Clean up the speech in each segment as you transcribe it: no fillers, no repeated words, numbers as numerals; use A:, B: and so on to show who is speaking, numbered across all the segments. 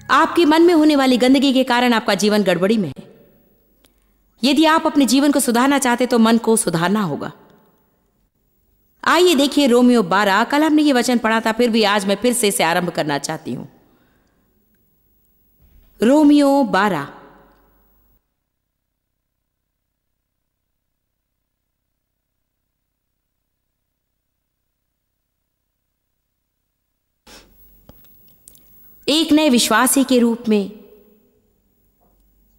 A: आपके मन में होने वाली गंदगी के कारण आपका जीवन गड़बड़ी में है। यदि आप अपने जीवन को सुधारना चाहते तो मन को सुधारना होगा। आइए देखिए रोमियो 12। कल हमने ये वचन पढ़ा था, फिर भी आज मैं फिर से इसे आरंभ करना चाहती हूं। रोमियो 12। एक नए विश्वासी के रूप में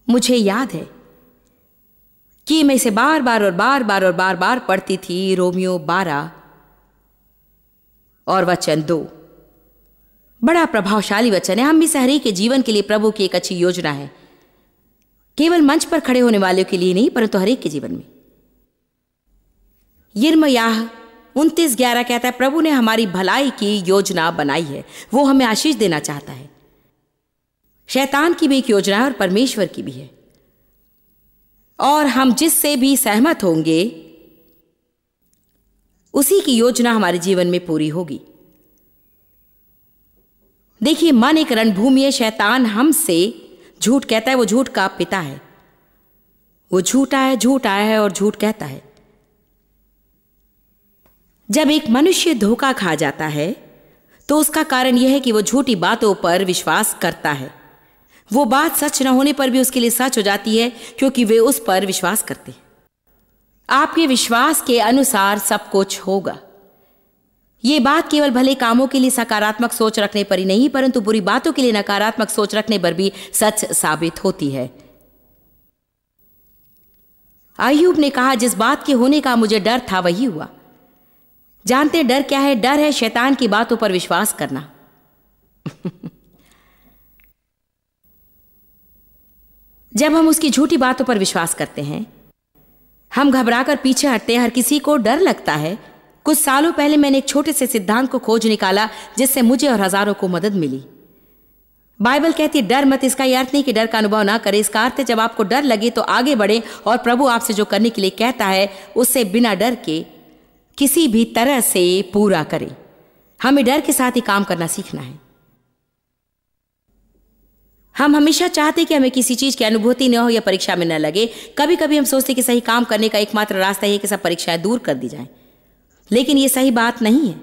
A: मुझे याद है कि मैं इसे बार बार पढ़ती थी। रोमियो 12 और वचन 2 बड़ा प्रभावशाली वचन है। हम में से हर एक के जीवन के लिए प्रभु की एक अच्छी योजना है, केवल मंच पर खड़े होने वालों के लिए नहीं, परंतु हर एक के जीवन में। यिर्मयाह 29:11 कहता है, प्रभु ने हमारी भलाई की योजना बनाई है, वो हमें आशीष देना चाहता है। शैतान की भी एक योजना है और परमेश्वर की भी है, और हम जिससे भी सहमत होंगे उसी की योजना हमारे जीवन में पूरी होगी। देखिए, मन एक रणभूमि है। शैतान हमसे झूठ कहता है, वो झूठ का पिता है। वो झूठ आया है और झूठ कहता है। जब एक मनुष्य धोखा खा जाता है तो उसका कारण यह है कि वो झूठी बातों पर विश्वास करता है। वो बात सच न होने पर भी उसके लिए सच हो जाती है, क्योंकि वे उस पर विश्वास करते हैं। आपके विश्वास के अनुसार सब कुछ होगा। ये बात केवल भले कामों के लिए सकारात्मक सोच रखने पर ही नहीं, परंतु बुरी बातों के लिए नकारात्मक सोच रखने पर भी सच साबित होती है। अय्यूब ने कहा, जिस बात के होने का मुझे डर था वही हुआ। जानते हैं डर क्या है? डर है शैतान की बातों पर विश्वास करना। जब हम उसकी झूठी बातों पर विश्वास करते हैं, हम घबराकर पीछे हटते हैं। हर किसी को डर लगता है। कुछ सालों पहले मैंने एक छोटे से सिद्धांत को खोज निकाला जिससे मुझे और हजारों को मदद मिली। बाइबल कहती है, डर मत। इसका यह अर्थ नहीं कि डर का अनुभव ना करें। इसका अर्थ है जब आपको डर लगे तो आगे बढ़े और प्रभु आपसे जो करने के लिए कहता है उससे बिना डर के किसी भी तरह से पूरा करें। हमें डर के साथ ही काम करना सीखना है। हम हमेशा चाहते कि हमें किसी चीज की अनुभूति न हो या परीक्षा में न लगे। कभी कभी हम सोचते कि सही काम करने का एकमात्र रास्ता है कि सब परीक्षाएं दूर कर दी जाएं, लेकिन ये सही बात नहीं है।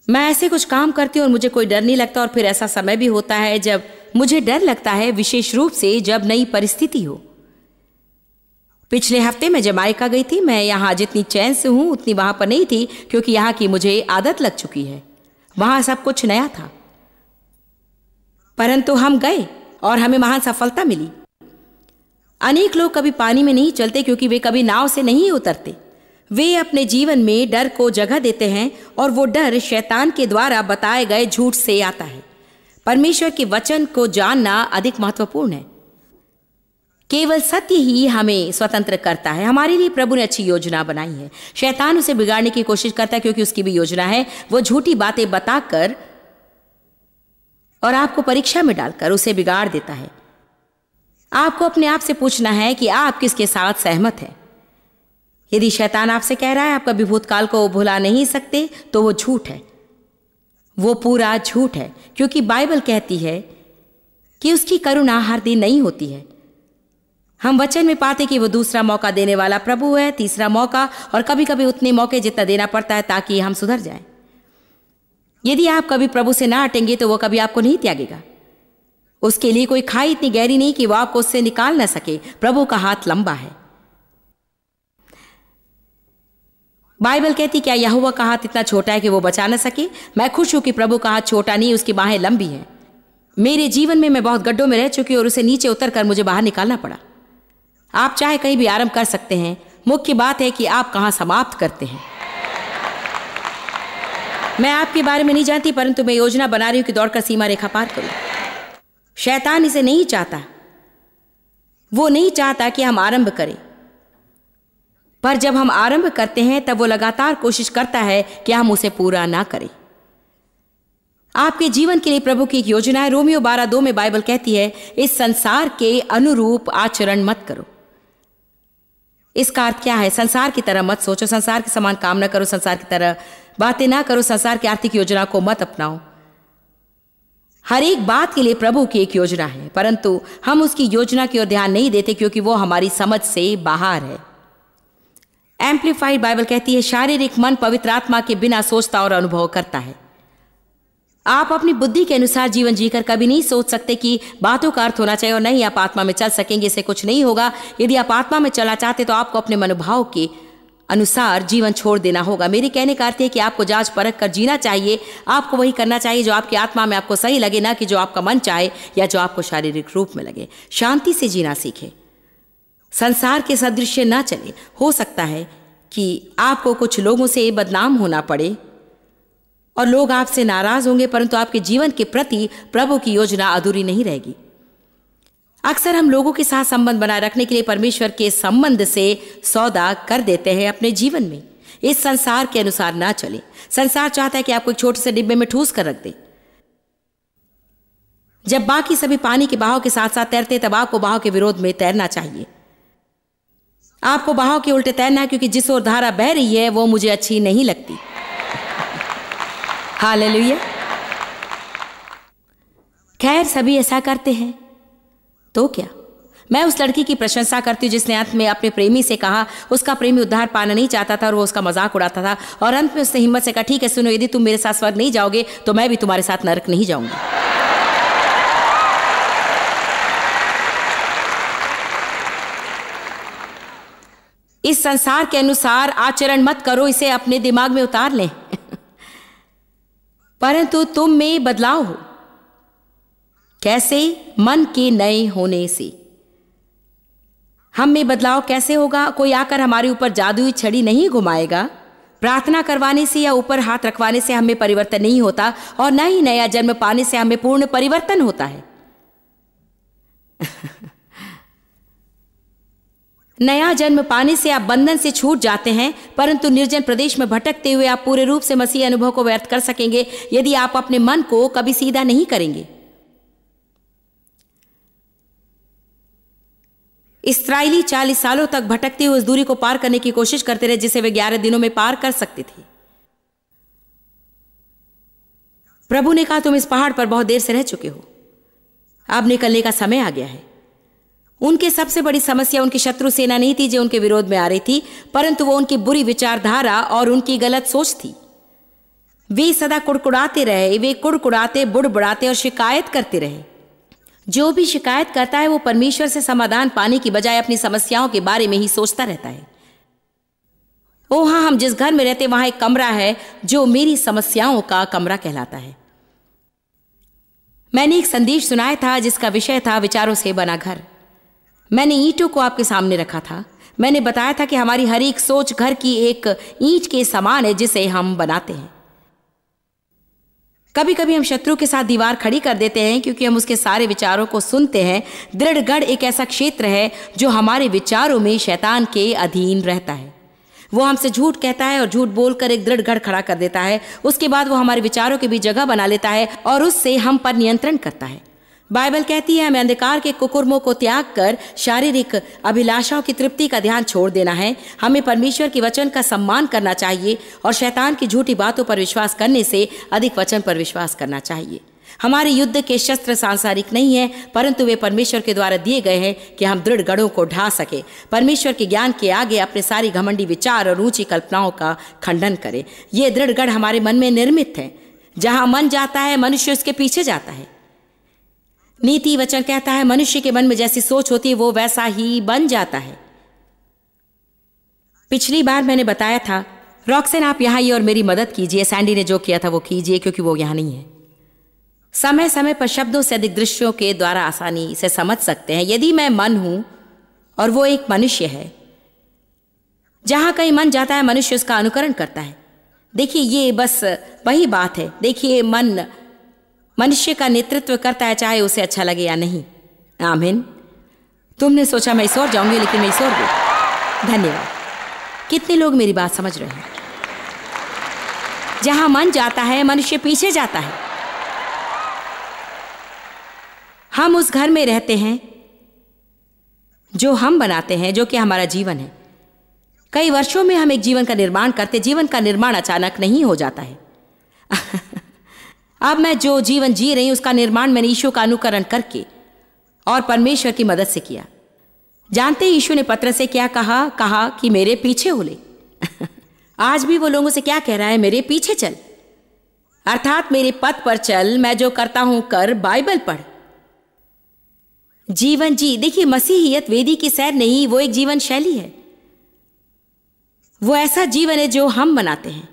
A: मैं ऐसे कुछ काम करती हूं और मुझे कोई डर नहीं लगता, और फिर ऐसा समय भी होता है जब मुझे डर लगता है, विशेष रूप से जब नई परिस्थिति हो। पिछले हफ्ते मैं जमाइका गई थी। मैं यहाँ जितनी चैन से हूं उतनी वहां पर नहीं थी, क्योंकि यहाँ की मुझे आदत लग चुकी है। वहां सब कुछ नया था, परंतु हम गए और हमें महान सफलता मिली। अनेक लोग कभी पानी में नहीं चलते क्योंकि वे कभी नाव से नहीं उतरते। वे अपने जीवन में डर को जगह देते हैं, और वो डर शैतान के द्वारा बताए गए झूठ से आता है। परमेश्वर के वचन को जानना अधिक महत्वपूर्ण है। केवल सत्य ही हमें स्वतंत्र करता है। हमारे लिए प्रभु ने अच्छी योजना बनाई है। शैतान उसे बिगाड़ने की कोशिश करता है, क्योंकि उसकी भी योजना है। वो झूठी बातें बताकर और आपको परीक्षा में डालकर उसे बिगाड़ देता है। आपको अपने आप से पूछना है कि आप किसके साथ सहमत हैं। यदि शैतान आपसे कह रहा है आप कभी भूतकाल को भुला नहीं सकते, तो वो झूठ है। वो पूरा झूठ है, क्योंकि बाइबल कहती है कि उसकी करुणा हर दिन नहीं होती है। हम वचन में पाते कि वो दूसरा मौका देने वाला प्रभु है, तीसरा मौका, और कभी कभी उतने मौके जितना देना पड़ता है ताकि हम सुधर जाएं। यदि आप कभी प्रभु से ना हटेंगे तो वो कभी आपको नहीं त्यागेगा। उसके लिए कोई खाई इतनी गहरी नहीं कि वो आपको उससे निकाल ना सके। प्रभु का हाथ लंबा है। बाइबल कहती, क्या यहोवा का हाथ इतना छोटा है कि वो बचा ना सके? मैं खुश हूं कि प्रभु का हाथ छोटा नहीं, उसकी बाहें लंबी हैं। मेरे जीवन में मैं बहुत गड्ढों में रह चुकी और उसे नीचे उतरकर मुझे बाहर निकालना पड़ा। आप चाहे कहीं भी आरंभ कर सकते हैं, मुख्य बात है कि आप कहां समाप्त करते हैं। मैं आपके बारे में नहीं जानती, परंतु मैं योजना बना रही हूं कि दौड़कर सीमा रेखा पार करूं। शैतान इसे नहीं चाहता। वो नहीं चाहता कि हम आरंभ करें, पर जब हम आरंभ करते हैं तब वो लगातार कोशिश करता है कि हम उसे पूरा ना करें। आपके जीवन के लिए प्रभु की एक योजना है। रोमियो 12:2 में बाइबल कहती है, इस संसार के अनुरूप आचरण मत करो। इसका अर्थ क्या है? संसार की तरह मत सोचो, संसार के समान काम ना करो, संसार की तरह बातें ना करो, संसार की आर्थिक योजना को मत अपनाओ। हर एक बात के लिए प्रभु की एक योजना है, परंतु हम उसकी योजना की ओर ध्यान नहीं देते क्योंकि वो हमारी समझ से बाहर है। एम्प्लीफाइड बाइबल कहती है, शारीरिक मन पवित्र आत्मा के बिना सोचता और अनुभव करता है। आप अपनी बुद्धि के अनुसार जीवन जीकर कभी नहीं सोच सकते कि बातों का अर्थ होना चाहिए और नहीं आप आत्मा में चल सकेंगे, इससे कुछ नहीं होगा। यदि आप आत्मा में चलना चाहते तो आपको अपने मनोभाव के अनुसार जीवन छोड़ देना होगा। मेरे कहने का अर्थ है कि आपको जांच परख कर जीना चाहिए। आपको वही करना चाहिए जो आपकी आत्मा में आपको सही लगे, ना कि जो आपका मन चाहे या जो आपको शारीरिक रूप में लगे। शांति से जीना सीखें, संसार के सदृश्य ना चले। हो सकता है कि आपको कुछ लोगों से बदनाम होना पड़े और लोग आपसे नाराज होंगे, परंतु आपके जीवन के प्रति प्रभु की योजना अधूरी नहीं रहेगी। अक्सर हम लोगों के साथ संबंध बनाए रखने के लिए परमेश्वर के संबंध से सौदा कर देते हैं अपने जीवन में। इस संसार के अनुसार ना चले। संसार चाहता है कि आपको एक छोटे से डिब्बे में ठूस कर रख दे। जब बाकी सभी पानी के बहाव के साथ साथ तैरते तब आपको बहाव के विरोध में तैरना चाहिए। आपको बहाव के उल्टे तैरना है, क्योंकि जिस ओर धारा बह रही है वो मुझे अच्छी नहीं लगती। हालेलुया। खैर, सभी ऐसा करते हैं तो क्या। मैं उस लड़की की प्रशंसा करती हूँ जिसने अंत में अपने प्रेमी से कहा, उसका प्रेमी उद्धार पाना नहीं चाहता था और वो उसका मजाक उड़ाता था, और अंत में उसने हिम्मत से कहा, ठीक है सुनो, यदि तुम मेरे साथ स्वर्ग नहीं जाओगे तो मैं भी तुम्हारे साथ नरक नहीं जाऊंगी। इस संसार के अनुसार आचरण मत करो, इसे अपने दिमाग में उतार लें। परंतु तुम में बदलाव हो। कैसे? मन के नए होने से। हम में बदलाव कैसे होगा? कोई आकर हमारे ऊपर जादुई छड़ी नहीं घुमाएगा। प्रार्थना करवाने से या ऊपर हाथ रखवाने से हमें परिवर्तन नहीं होता, और न ही नया जन्म पाने से हमें पूर्ण परिवर्तन होता है। नया जन्म पाने से आप बंधन से छूट जाते हैं, परंतु निर्जन प्रदेश में भटकते हुए आप पूरे रूप से मसीह अनुभव को व्यर्थ कर सकेंगे यदि आप अपने मन को कभी सीधा नहीं करेंगे। इस्राएली 40 सालों तक भटकते हुए उस दूरी को पार करने की कोशिश करते रहे जिसे वे 11 दिनों में पार कर सकते थे। प्रभु ने कहा, तुम इस पहाड़ पर बहुत देर से रह चुके हो, अब निकलने का समय आ गया है। उनके सबसे बड़ी समस्या उनकी शत्रु सेना नहीं थी जो उनके विरोध में आ रही थी, परंतु वो उनकी बुरी विचारधारा और उनकी गलत सोच थी। वे सदा कुड़कुड़ाते रहे, वे कुड़कुड़ाते, बुड़बुड़ाते और शिकायत करते रहे। जो भी शिकायत करता है वो परमेश्वर से समाधान पाने की बजाय अपनी समस्याओं के बारे में ही सोचता रहता है। ओ हाँ, हम जिस घर में रहते वहां एक कमरा है जो मेरी समस्याओं का कमरा कहलाता है। मैंने एक संदेश सुनाया था जिसका विषय था विचारों से बना घर। मैंने ईंटों को आपके सामने रखा था। मैंने बताया था कि हमारी हर एक सोच घर की एक ईंट के समान है जिसे हम बनाते हैं। कभी कभी हम शत्रु के साथ दीवार खड़ी कर देते हैं क्योंकि हम उसके सारे विचारों को सुनते हैं। दृढ़ गढ़ एक ऐसा क्षेत्र है जो हमारे विचारों में शैतान के अधीन रहता है। वो हमसे झूठ कहता है और झूठ बोलकर एक दृढ़ गढ़ खड़ा कर देता है। उसके बाद वो हमारे विचारों के बीच जगह बना लेता है और उससे हम पर नियंत्रण करता है। बाइबल कहती है हमें अंधकार के कुकर्मों को त्याग कर शारीरिक अभिलाषाओं की तृप्ति का ध्यान छोड़ देना है। हमें परमेश्वर के वचन का सम्मान करना चाहिए और शैतान की झूठी बातों पर विश्वास करने से अधिक वचन पर विश्वास करना चाहिए। हमारे युद्ध के शस्त्र सांसारिक नहीं है, परंतु वे परमेश्वर के द्वारा दिए गए हैं कि हम दृढ़ गढ़ों को ढा सके। परमेश्वर के ज्ञान के आगे अपने सारी घमंडी विचार और ऊंची कल्पनाओं का खंडन करें। ये दृढ़ गढ़ हमारे मन में निर्मित है। जहां मन जाता है मनुष्य उसके पीछे जाता है। नीति वचन कहता है मनुष्य के मन में जैसी सोच होती है वो वैसा ही बन जाता है। पिछली बार मैंने बताया था, रॉक्सन आप यहाँ आइए और मेरी मदद कीजिए। सैंडी ने जो किया था वो कीजिए क्योंकि वो यहाँ नहीं है। समय समय पर शब्दों से अधिक दृश्यों के द्वारा आसानी से समझ सकते हैं। यदि मैं मन हूं और वो एक मनुष्य है, जहां कहीं मन जाता है मनुष्य उसका अनुकरण करता है। देखिए ये बस वही बात है। देखिए मन मनुष्य का नेतृत्व करता है चाहे उसे अच्छा लगे या नहीं। आमीन। तुमने सोचा मैं इस ओर जाऊंगी लेकिन मैं इस ओर गई। धन्यवाद। कितने लोग मेरी बात समझ रहे हैं? जहां मन जाता है मनुष्य पीछे जाता है। हम उस घर में रहते हैं जो हम बनाते हैं, जो कि हमारा जीवन है। कई वर्षों में हम एक जीवन का निर्माण करते। जीवन का निर्माण अचानक नहीं हो जाता है। अब मैं जो जीवन जी रही हूं उसका निर्माण मैंने यीशु का अनुकरण करके और परमेश्वर की मदद से किया। जानते यीशु ने पतरस से क्या कहा कि मेरे पीछे हो ले। आज भी वो लोगों से क्या कह रहा है? मेरे पीछे चल, अर्थात मेरे पथ पर चल, मैं जो करता हूं कर, बाइबल पढ़, जीवन जी। देखिए, मसीहियत वेदी की सैर नहीं, वो एक जीवन शैली है। वो ऐसा जीवन है जो हम बनाते हैं।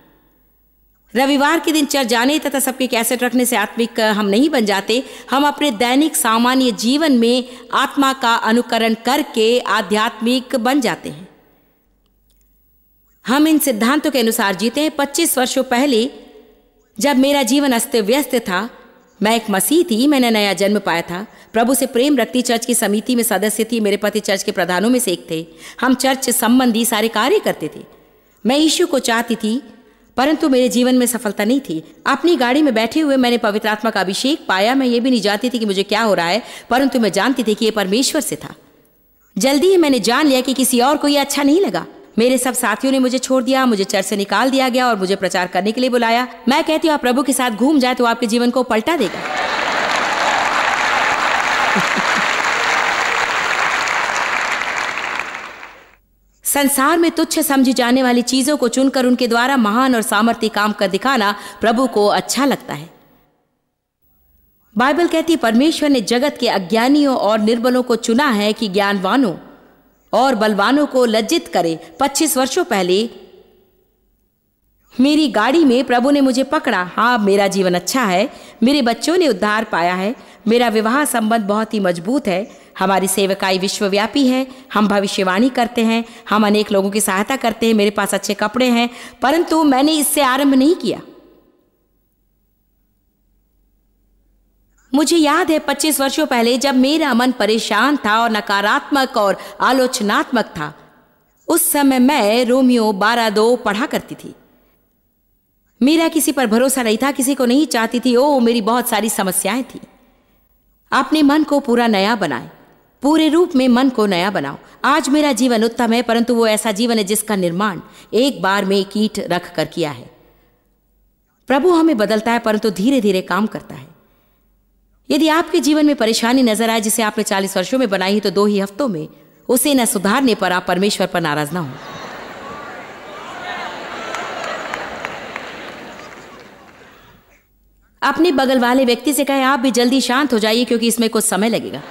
A: रविवार के दिन चर्च जाने तथा सबके कैसेट रखने से आत्मिक हम नहीं बन जाते। हम अपने दैनिक सामान्य जीवन में आत्मा का अनुकरण करके आध्यात्मिक बन जाते हैं। हम इन सिद्धांतों के अनुसार जीते हैं। 25 वर्षों पहले जब मेरा जीवन अस्त व्यस्त था, मैं एक मसीह थी, मैंने नया जन्म पाया था, प्रभु से प्रेम रखती, चर्च की समिति में सदस्य थी, मेरे पति चर्च के प्रधानों में से एक थे, हम चर्च संबंधी सारे कार्य करते थे। मैं यीशु को चाहती थी, परंतु मेरे जीवन में सफलता नहीं थी। अपनी गाड़ी में बैठे हुए मैंने पवित्र आत्मा का अभिषेक पाया। मैं ये भी नहीं जानती थी कि मुझे क्या हो रहा है, परंतु मैं जानती थी कि ये परमेश्वर से था। जल्दी ही मैंने जान लिया कि किसी और को ये अच्छा नहीं लगा। मेरे सब साथियों ने मुझे छोड़ दिया, मुझे चर्च से निकाल दिया गया और मुझे प्रचार करने के लिए बुलाया। मैं कहती हूँ, आप प्रभु के साथ घूम जाए तो आपके जीवन को पलटा देगा। संसार में तुच्छ समझी जाने वाली चीजों को चुनकर उनके द्वारा महान और सामर्थ्य काम कर दिखाना प्रभु को अच्छा लगता है। बाइबल कहती है, परमेश्वर ने जगत के अज्ञानियों और निर्बलों को चुना है कि ज्ञानवानों और बलवानों को लज्जित करे। 25 वर्षों पहले मेरी गाड़ी में प्रभु ने मुझे पकड़ा। हाँ, मेरा जीवन अच्छा है, मेरे बच्चों ने उद्धार पाया है, मेरा विवाह संबंध बहुत ही मजबूत है, हमारी सेवकाई विश्वव्यापी है, हम भविष्यवाणी करते हैं, हम अनेक लोगों की सहायता करते हैं, मेरे पास अच्छे कपड़े हैं। परंतु मैंने इससे आरंभ नहीं किया। मुझे याद है 25 वर्षों पहले जब मेरा मन परेशान था और नकारात्मक और आलोचनात्मक था, उस समय मैं रोमियो 12:2 पढ़ा करती थी। मेरा किसी पर भरोसा नहीं था, किसी को नहीं चाहती थी। मेरी बहुत सारी समस्याएं थी। अपने मन को पूरा नया बनाए, पूरे रूप में मन को नया बनाओ। आज मेरा जीवन उत्तम है, परंतु वो ऐसा जीवन है जिसका निर्माण एक बार में कीट रख कर किया है। प्रभु हमें बदलता है, परंतु धीरे धीरे काम करता है। यदि आपके जीवन में परेशानी नजर आए जिसे आपने 40 वर्षों में बनाई, तो 2 ही हफ्तों में उसे न सुधारने पर आप परमेश्वर पर नाराज ना हो। अपने बगल वाले व्यक्ति से कहें, आप भी जल्दी शांत हो जाइए क्योंकि इसमें कुछ समय लगेगा।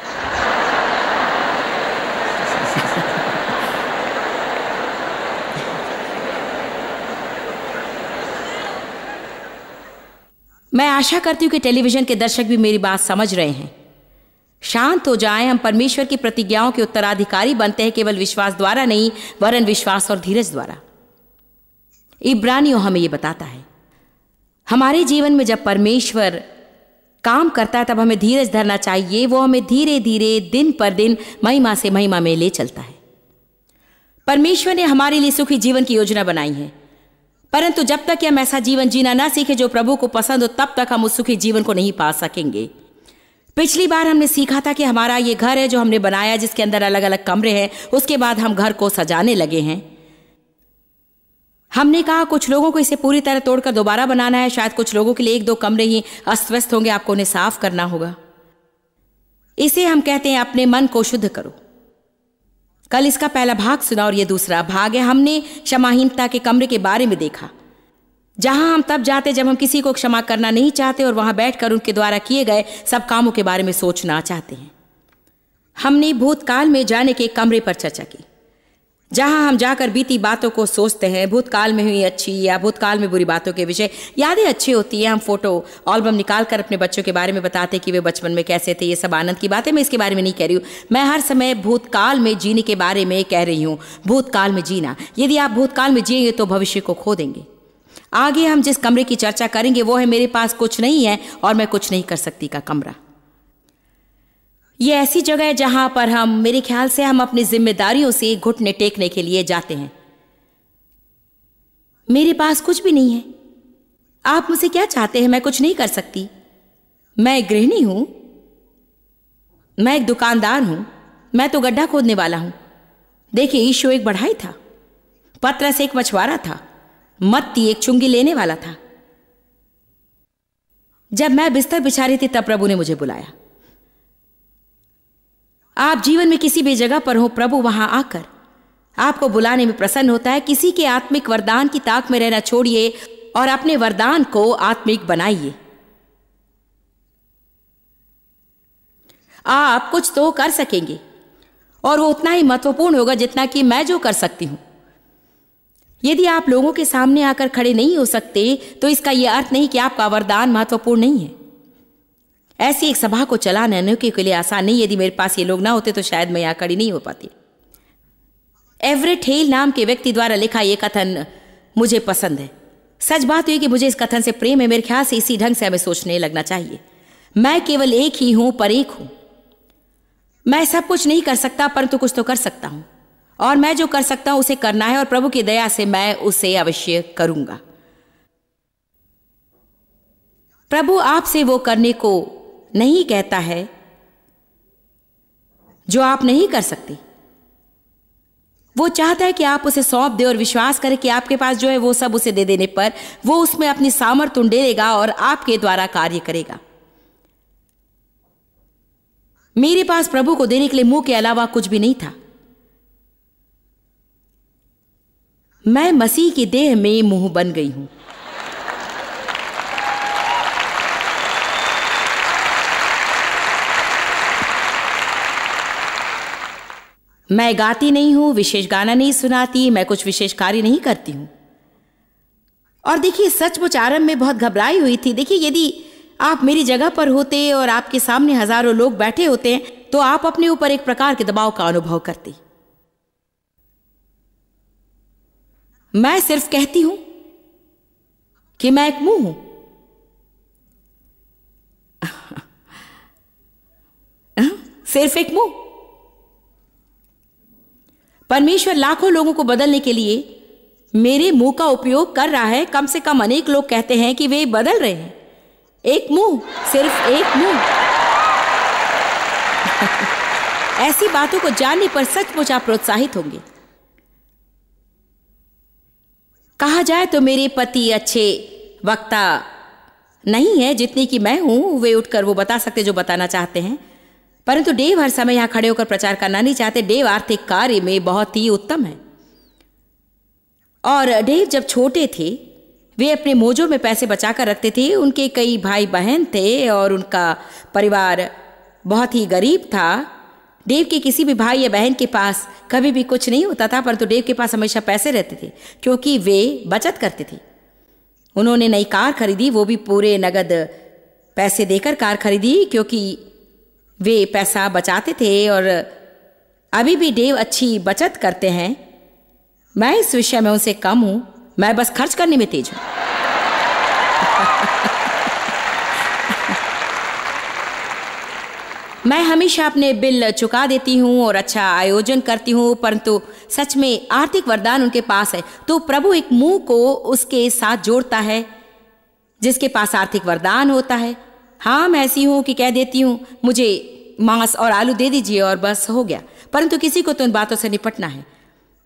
A: मैं आशा करती हूं कि टेलीविजन के दर्शक भी मेरी बात समझ रहे हैं। शांत हो जाएं। हम परमेश्वर की प्रतिज्ञाओं के उत्तराधिकारी बनते हैं, केवल विश्वास द्वारा नहीं, वरन विश्वास और धीरज द्वारा। इब्रानियों हमें यह बताता है। हमारे जीवन में जब परमेश्वर काम करता है तब हमें धीरज धरना चाहिए। वो हमें धीरे धीरे दिन पर दिन महिमा से महिमा में ले चलता है। परमेश्वर ने हमारे लिए सुखी जीवन की योजना बनाई है, परंतु जब तक हम ऐसा जीवन जीना ना सीखे जो प्रभु को पसंद हो, तब तक हम उस सुखी जीवन को नहीं पा सकेंगे। पिछली बार हमने सीखा था कि हमारा ये घर है जो हमने बनाया, जिसके अंदर अलग अलग कमरे हैं। उसके बाद हम घर को सजाने लगे हैं। हमने कहा कुछ लोगों को इसे पूरी तरह तोड़कर दोबारा बनाना है। शायद कुछ लोगों के लिए 1-2 कमरे ही अस्त व्यस्त होंगे, आपको उन्हें साफ करना होगा। इसे हम कहते हैं अपने मन को शुद्ध करो। कल इसका पहला भाग सुना और ये दूसरा भाग है। हमने क्षमाहीनता के कमरे के बारे में देखा, जहां हम तब जाते जब हम किसी को क्षमा करना नहीं चाहते और वहां बैठकर उनके द्वारा किए गए सब कामों के बारे में सोचना चाहते हैं। हमने भूतकाल में जाने के कमरे पर चर्चा की, जहां हम जाकर बीती बातों को सोचते हैं। भूतकाल में हुई अच्छी या भूतकाल में बुरी बातों के विषय यादें अच्छी होती है। हम फोटो एल्बम निकाल कर अपने बच्चों के बारे में बताते कि वे बचपन में कैसे थे। ये सब आनंद की बातें, मैं इसके बारे में नहीं कह रही हूँ। मैं हर समय भूतकाल में जीने के बारे में कह रही हूँ। भूतकाल में जीना, यदि आप भूतकाल में जिएंगे तो भविष्य को खो देंगे। आगे हम जिस कमरे की चर्चा करेंगे वो है मेरे पास कुछ नहीं है और मैं कुछ नहीं कर सकती का कमरा। ये ऐसी जगह है जहां पर हम, मेरे ख्याल से हम अपनी जिम्मेदारियों से घुटने टेकने के लिए जाते हैं। मेरे पास कुछ भी नहीं है। आप मुझसे क्या चाहते हैं? मैं कुछ नहीं कर सकती। मैं एक गृहिणी हूं, मैं एक दुकानदार हूं, मैं तो गड्ढा खोदने वाला हूं। देखिए, यीशु एक बढ़ाई था, पतरस एक मछुआरा था, मत्ती एक चुंगी लेने वाला था। जब मैं बिस्तर बिछा रही थी तब प्रभु ने मुझे बुलाया। आप जीवन में किसी भी जगह पर हो, प्रभु वहां आकर आपको बुलाने में प्रसन्न होता है। किसी के आत्मिक वरदान की ताक में रहना छोड़िए और अपने वरदान को आत्मिक बनाइए। आप कुछ तो कर सकेंगे और वो उतना ही महत्वपूर्ण होगा जितना कि मैं जो कर सकती हूं। यदि आप लोगों के सामने आकर खड़े नहीं हो सकते तो इसका यह अर्थ नहीं कि आपका वरदान महत्वपूर्ण नहीं है। ऐसी एक सभा को चलाने के लिए आसान नहीं। यदि मेरे पास ये लोग ना होते तो शायद मैं यहां खड़ी नहीं हो पाती। एवरेट हेल नाम के व्यक्ति द्वारा लिखा यह कथन मुझे पसंद है। सच बात यह कि मुझे इस कथन से प्रेम है। मेरे ख्याल से इसी ढंग से हमें सोचने लगना चाहिए। मैं केवल एक ही हूं, पर एक हूं। मैं सब कुछ नहीं कर सकता परंतु कुछ तो कर सकता हूं, और मैं जो कर सकता हूं उसे करना है, और प्रभु की दया से मैं उसे अवश्य करूंगा। प्रभु आपसे वो करने को नहीं कहता है जो आप नहीं कर सकते। वो चाहता है कि आप उसे सौंप दे और विश्वास करें कि आपके पास जो है वो सब उसे दे देने पर वो उसमें अपनी सामर्थ्य उंडेलेगा और आपके द्वारा कार्य करेगा। मेरे पास प्रभु को देने के लिए मुंह के अलावा कुछ भी नहीं था। मैं मसीह की देह में मुंह बन गई हूं। मैं गाती नहीं हूं, विशेष गाना नहीं सुनाती, मैं कुछ विशेष कार्य नहीं करती हूं। और देखिए, सचमुच आरंभ में बहुत घबराई हुई थी। देखिए, यदि आप मेरी जगह पर होते और आपके सामने हजारों लोग बैठे होते हैं तो आप अपने ऊपर एक प्रकार के दबाव का अनुभव करते। मैं सिर्फ कहती हूं कि मैं एक मुंह हूं। सिर्फ एक मुंह। परमेश्वर लाखों लोगों को बदलने के लिए मेरे मुंह का उपयोग कर रहा है। कम से कम अनेक लोग कहते हैं कि वे बदल रहे हैं। एक मुंह, सिर्फ एक मुंह। ऐसी बातों को जानने पर सचमुच आप प्रोत्साहित होंगे। कहा जाए तो मेरे पति अच्छे वक्ता नहीं है जितनी कि मैं हूं। वे उठकर वो बता सकते जो बताना चाहते हैं, परंतु डेव हर समय यहां खड़े होकर प्रचार करना नहीं चाहते। डेव आर्थिक कार्य में बहुत ही उत्तम है। और डेव जब छोटे थे वे अपने मोजों में पैसे बचाकर रखते थे। उनके कई भाई बहन थे और उनका परिवार बहुत ही गरीब था। डेव के किसी भी भाई या बहन के पास कभी भी कुछ नहीं होता था, परंतु डेव के पास हमेशा पैसे रहते थे क्योंकि वे बचत करते थे। उन्होंने नई कार खरीदी, वो भी पूरे नगद पैसे देकर कार खरीदी क्योंकि वे पैसा बचाते थे। और अभी भी डेव अच्छी बचत करते हैं। मैं इस विषय में उनसे कम हूं, मैं बस खर्च करने में तेज हूं। मैं हमेशा अपने बिल चुका देती हूं और अच्छा आयोजन करती हूं, परंतु सच में आर्थिक वरदान उनके पास है तो प्रभु एक मुंह को उसके साथ जोड़ता है जिसके पास आर्थिक वरदान होता है। हाँ, मैं ऐसी हूं कि कह देती हूं मुझे मांस और आलू दे दीजिए और बस हो गया, परंतु किसी को तो उन बातों से निपटना है।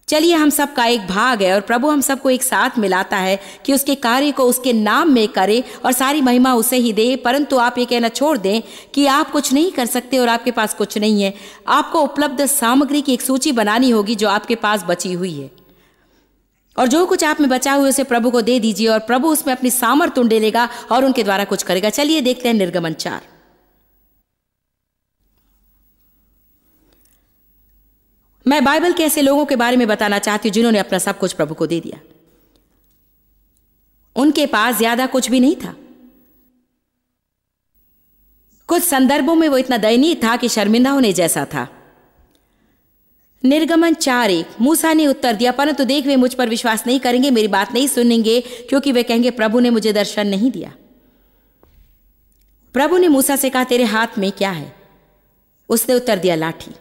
A: चलिए, हम सब का एक भाग है और प्रभु हम सबको एक साथ मिलाता है कि उसके कार्य को उसके नाम में करे और सारी महिमा उसे ही दे। परंतु आप ये कहना छोड़ दें कि आप कुछ नहीं कर सकते और आपके पास कुछ नहीं है। आपको उपलब्ध सामग्री की एक सूची बनानी होगी जो आपके पास बची हुई है, और जो कुछ आप में बचा हुआ उसे प्रभु को दे दीजिए और प्रभु उसमें अपनी सामर्थ्य उंडेलेगा और उनके द्वारा कुछ करेगा। चलिए देखते हैं निर्गमन 4। मैं बाइबल के ऐसे लोगों के बारे में बताना चाहती हूं जिन्होंने अपना सब कुछ प्रभु को दे दिया। उनके पास ज्यादा कुछ भी नहीं था। कुछ संदर्भों में वो इतना दयनीय था कि शर्मिंदा होने जैसा था। निर्गमन 4:1। मूसा ने उत्तर दिया, परंतु देख वे मुझ पर विश्वास नहीं करेंगे, मेरी बात नहीं सुनेंगे, क्योंकि वे कहेंगे प्रभु ने मुझे दर्शन नहीं दिया। प्रभु ने मूसा से कहा, तेरे हाथ में क्या है? उसने उत्तर दिया, लाठी।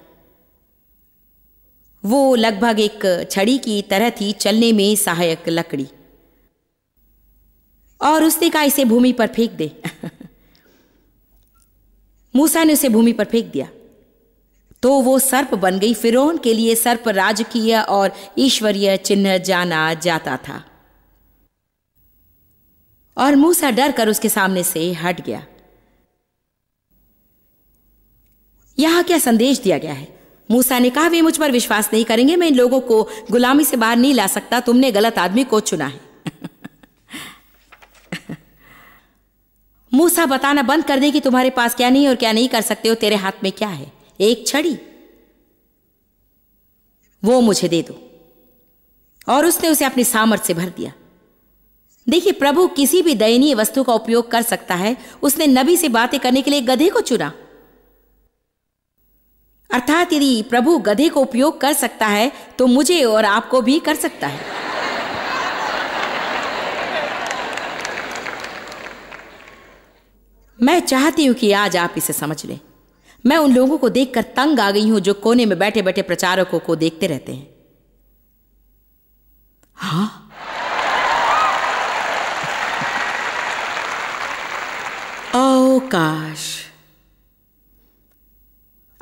A: वो लगभग एक छड़ी की तरह थी, चलने में सहायक लकड़ी। और उसने कहा, इसे भूमि पर फेंक दे। मूसा ने उसे भूमि पर फेंक दिया तो वो सर्प बन गई। फिरौन के लिए सर्प राजकीय और ईश्वरीय चिन्ह जाना जाता था। और मूसा डर कर उसके सामने से हट गया। यहां क्या संदेश दिया गया है? मूसा ने कहा, वे मुझ पर विश्वास नहीं करेंगे, मैं इन लोगों को गुलामी से बाहर नहीं ला सकता, तुमने गलत आदमी को चुना है। मूसा बताना बंद कर दे कि तुम्हारे पास क्या नहीं और क्या नहीं कर सकते हो। तेरे हाथ में क्या है? एक छड़ी, वो मुझे दे दो। और उसने उसे अपनी सामर्थ्य से भर दिया। देखिए, प्रभु किसी भी दयनीय वस्तु का उपयोग कर सकता है। उसने नबी से बातें करने के लिए गधे को चुना। अर्थात यदि प्रभु गधे को उपयोग कर सकता है तो मुझे और आपको भी कर सकता है। मैं चाहती हूं कि आज आप इसे समझ लें। मैं उन लोगों को देखकर तंग आ गई हूं जो कोने में बैठे बैठे प्रचारकों को देखते रहते हैं। हाँ, ओ काश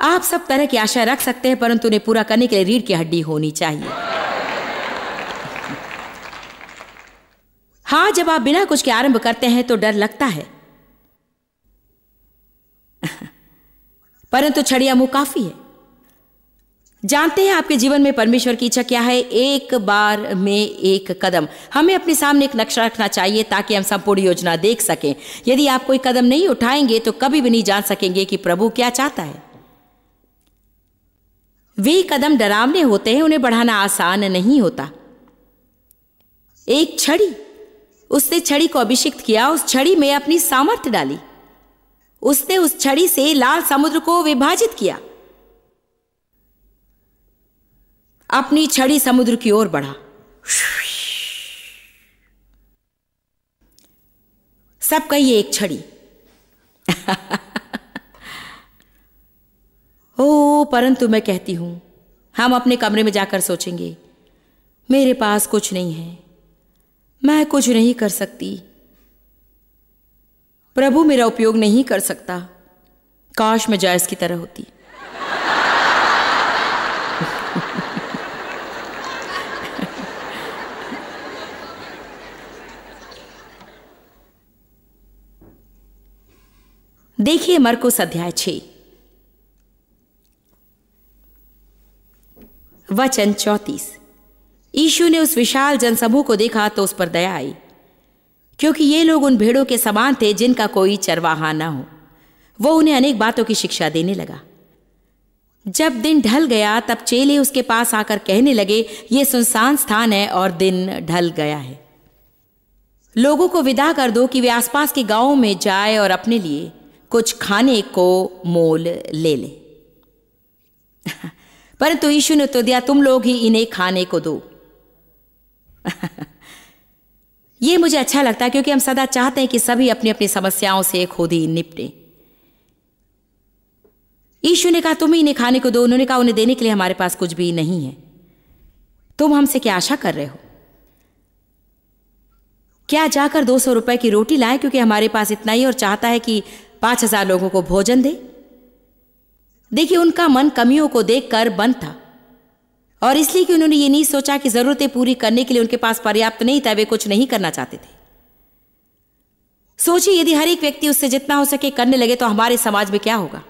A: आप सब तरह की आशा रख सकते हैं, परंतु उन्हें पूरा करने के लिए रीढ़ की हड्डी होनी चाहिए। हाँ, जब आप बिना कुछ के आरंभ करते हैं तो डर लगता है, परंतु छड़िया मुंह काफी है। जानते हैं आपके जीवन में परमेश्वर की इच्छा क्या है? एक बार में एक कदम। हमें अपने सामने एक नक्शा रखना चाहिए ताकि हम संपूर्ण योजना देख सकें। यदि आप कोई कदम नहीं उठाएंगे तो कभी भी नहीं जान सकेंगे कि प्रभु क्या चाहता है। वे कदम डरावने होते हैं, उन्हें बढ़ाना आसान नहीं होता। एक छड़ी, उसने छड़ी को अभिषिक्त किया, उस छड़ी में अपनी सामर्थ्य डाली। उसने उस छड़ी से लाल समुद्र को विभाजित किया। अपनी छड़ी समुद्र की ओर बढ़ा। सब कहिए एक छड़ी। ओ, परंतु मैं कहती हूं, हम अपने कमरे में जाकर सोचेंगे, मेरे पास कुछ नहीं है, मैं कुछ नहीं कर सकती, प्रभु मेरा उपयोग नहीं कर सकता। काश मैं जायज की तरह होती। देखिए मरकुस अध्याय 6 वचन 34। यीशु ने उस विशाल जनसमूह को देखा तो उस पर दया आई, क्योंकि ये लोग उन भेड़ों के समान थे जिनका कोई चरवाहा न हो। वो उन्हें अनेक बातों की शिक्षा देने लगा। जब दिन ढल गया तब चेले उसके पास आकर कहने लगे, ये सुनसान स्थान है और दिन ढल गया है। लोगों को विदा कर दो कि वे आसपास के गांवों में जाए और अपने लिए कुछ खाने को मोल ले ले। परंतु यीशु ने तो दिया, तुम लोग ही इन्हें खाने को दो। ये मुझे अच्छा लगता है क्योंकि हम सदा चाहते हैं कि सभी अपनी अपनी समस्याओं से खुद ही निपटें। यीशु ने कहा, तुम ही इन्हें खाने को दो। उन्होंने कहा, उन्हें देने के लिए हमारे पास कुछ भी नहीं है। तुम हमसे क्या आशा कर रहे हो? क्या जाकर 200 रुपए की रोटी लाए क्योंकि हमारे पास इतना ही और चाहता है कि 5000 लोगों को भोजन दे? देखिए, उनका मन कमियों को देखकर बंद था और इसलिए कि उन्होंने ये नहीं सोचा कि जरूरतें पूरी करने के लिए उनके पास पर्याप्त नहीं था, वे कुछ नहीं करना चाहते थे। सोचिए, यदि हर एक व्यक्ति उससे जितना हो सके करने लगे तो हमारे समाज में क्या होगा?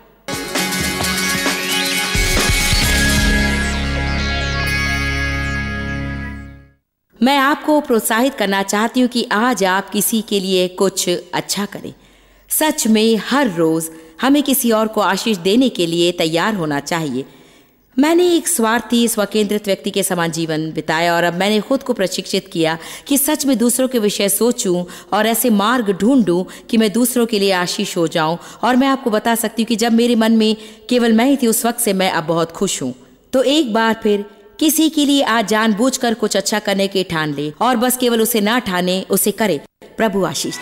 A: मैं आपको प्रोत्साहित करना चाहती हूं कि आज आप किसी के लिए कुछ अच्छा करें। सच में हर रोज हमें किसी और को आशीष देने के लिए तैयार होना चाहिए। मैंने एक स्वार्थी स्वकेंद्रित व्यक्ति के समान जीवन बिताया और अब मैंने खुद को प्रशिक्षित किया कि सच में दूसरों के विषय सोचूं और ऐसे मार्ग ढूंढूं कि मैं दूसरों के लिए आशीष हो जाऊं। और मैं आपको बता सकती हूँ कि जब मेरे मन में केवल मैं ही थी उस वक्त से मैं अब बहुत खुश हूँ। तो एक बार फिर किसी के लिए आज जानबूझकर कुछ अच्छा करने की ठान ले और बस केवल उसे ना ठाने, उसे करे। प्रभु आशीष।